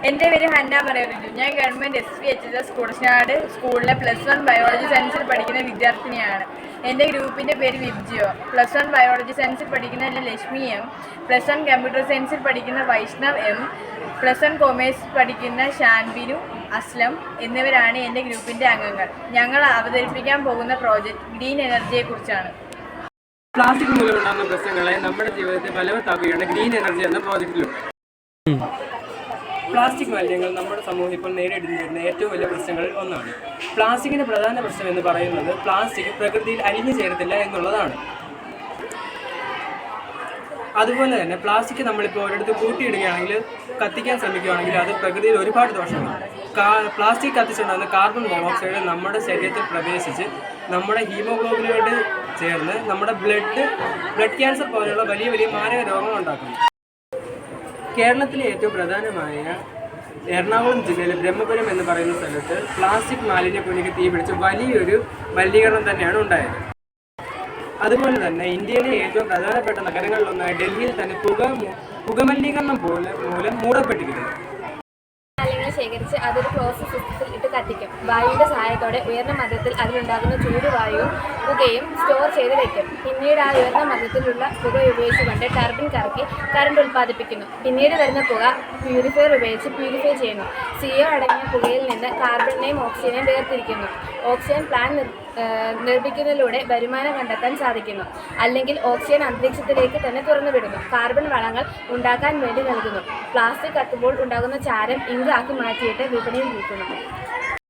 എൻ്റെ പേര് ഹന്ന പറയുന്നു. ഞാൻ ഗവൺമെൻറ് SVHS കുടശനാട് സ്കൂളിലെ +1 ബയോളജി സയൻസിൽ പഠിക്കുന്ന വിദ്യാർത്ഥിനിയാണ്. എൻ്റെ ഗ്രൂപ്പിൻ്റെ പേര് വിബ്ജിയോ. +1 ബയോളജി സയൻസിൽ പഠിക്കുന്ന ലക്ഷ്മി M, +1 കമ്പ്യൂട്ടർ സയൻസിൽ പഠിക്കുന്ന വൈഷ്ണവ് M, +1 കൊമേഴ്സ് പഠിക്കുന്ന ഷാൻബിനു, അസ്ലം എന്നിവരാണ് എൻ്റെ ഗ്രൂപ്പിൻ്റെ അംഗങ്ങൾ. ഞങ്ങൾ അവതരിപ്പിക്കാൻ പോകുന്ന പ്രോജക്റ്റ് ഗ്രീൻ എനർജിയെക്കുറിച്ചാണ്. പ്ലാസ്റ്റിക് മൂലമുണ്ടാകുന്ന പ്രശ്നങ്ങളെ നമ്മുടെ ജീവിതത്തെ ഫലവത്താക്കുകയാണ് ഗ്രീൻ എനർജി എന്ന പ്രോജക്റ്റിലൂടെ. പ്ലാസ്റ്റിക് മാലിന്യങ്ങൾ നമ്മുടെ സമൂഹം ഇപ്പോൾ നേരിടുന്ന ഏറ്റവും വലിയ പ്രശ്നങ്ങളിൽ ഒന്നാണ്. പ്ലാസ്റ്റിക്കിൻ്റെ പ്രധാന പ്രശ്നം എന്ന് പറയുന്നത് പ്ലാസ്റ്റിക് പ്രകൃതിയിൽ അലിഞ്ഞു ചേരത്തില്ല എന്നുള്ളതാണ്. അതുപോലെ തന്നെ പ്ലാസ്റ്റിക് നമ്മളിപ്പോൾ ഒരിടത്ത് കൂട്ടിയിടുകയാണെങ്കിൽ, കത്തിക്കാൻ ശ്രമിക്കുകയാണെങ്കിൽ അത് പ്രകൃതിയിൽ ഒരുപാട് ദോഷമാണ്. പ്ലാസ്റ്റിക് കത്തിച്ചുണ്ടാകുന്ന കാർബൺ മോണോക്സൈഡ് നമ്മുടെ ശരീരത്തിൽ പ്രവേശിച്ച് നമ്മുടെ ഹീമോഗ്ലോബിനോട് ചേർന്ന് നമ്മുടെ ബ്ലഡ് ക്യാൻസർ പോലെയുള്ള വലിയ വലിയ മാരക രോഗങ്ങൾ ഉണ്ടാക്കുന്നു. കേരളത്തിലെ ഏറ്റവും പ്രധാനമായ എറണാകുളം ജില്ലയിലെ ബ്രഹ്മപുരം എന്ന് പറയുന്ന സ്ഥലത്ത് പ്ലാസ്റ്റിക് മാലിന്യക്കുഴിക്ക് തീപിടിച്ച് വലിയൊരു മലിനീകരണം തന്നെയാണ് ഉണ്ടായത്. അതുപോലെ തന്നെ ഇന്ത്യയിലെ ഏറ്റവും പ്രധാനപ്പെട്ട നഗരങ്ങളിലൊന്നായ ഡൽഹിയിൽ തന്നെ പുകമലിനീകരണം മൂലം മൂടപ്പെട്ടിരിക്കുന്നു. ശേഖരിച്ച് അതൊരു ക്ലോസ് സിസ്റ്റത്തിൽ ഇട്ട് കത്തിക്കും. വായുവിൻ്റെ സഹായത്തോടെ ഉയർന്ന മർദ്ദത്തിൽ അതിലുണ്ടാകുന്ന ചൂടുവായുവും പുകയും സ്റ്റോർ ചെയ്ത് വയ്ക്കും. പിന്നീട് ആ ഉയർന്ന മർദ്ദത്തിലുള്ള പുക ഉപയോഗിച്ചുകൊണ്ട് ടർബിൻ കറക്കി കറണ്ട് ഉൽപ്പാദിപ്പിക്കുന്നു. പിന്നീട് വരുന്ന പുക പ്യൂരിഫയർ ഉപയോഗിച്ച് പ്യൂരിഫൈ ചെയ്യുന്നു. CO അടങ്ങിയ പുകയിൽ നിന്ന് കാർബണിനെയും ഓക്സിജനെയും വേർതിരിക്കുന്നു. ഓക്സിജൻ പ്ലാന്റ് നിർമ്മിക്കുന്നതിലൂടെ വരുമാനം കണ്ടെത്താൻ സാധിക്കുന്നു. അല്ലെങ്കിൽ ഓക്സിജൻ അന്തരീക്ഷത്തിലേക്ക് തന്നെ തുറന്നുവിടുന്നു. കാർബൺ വളങ്ങൾ ഉണ്ടാക്കാൻ വേണ്ടി നൽകുന്നു. പ്ലാസ്റ്റിക് കത്തുമ്പോൾ ഉണ്ടാകുന്ന ചാരം ഇങ്ക് ആക്കി മാറ്റിയിട്ട് വിപണിയിൽ വിൽക്കുന്നു.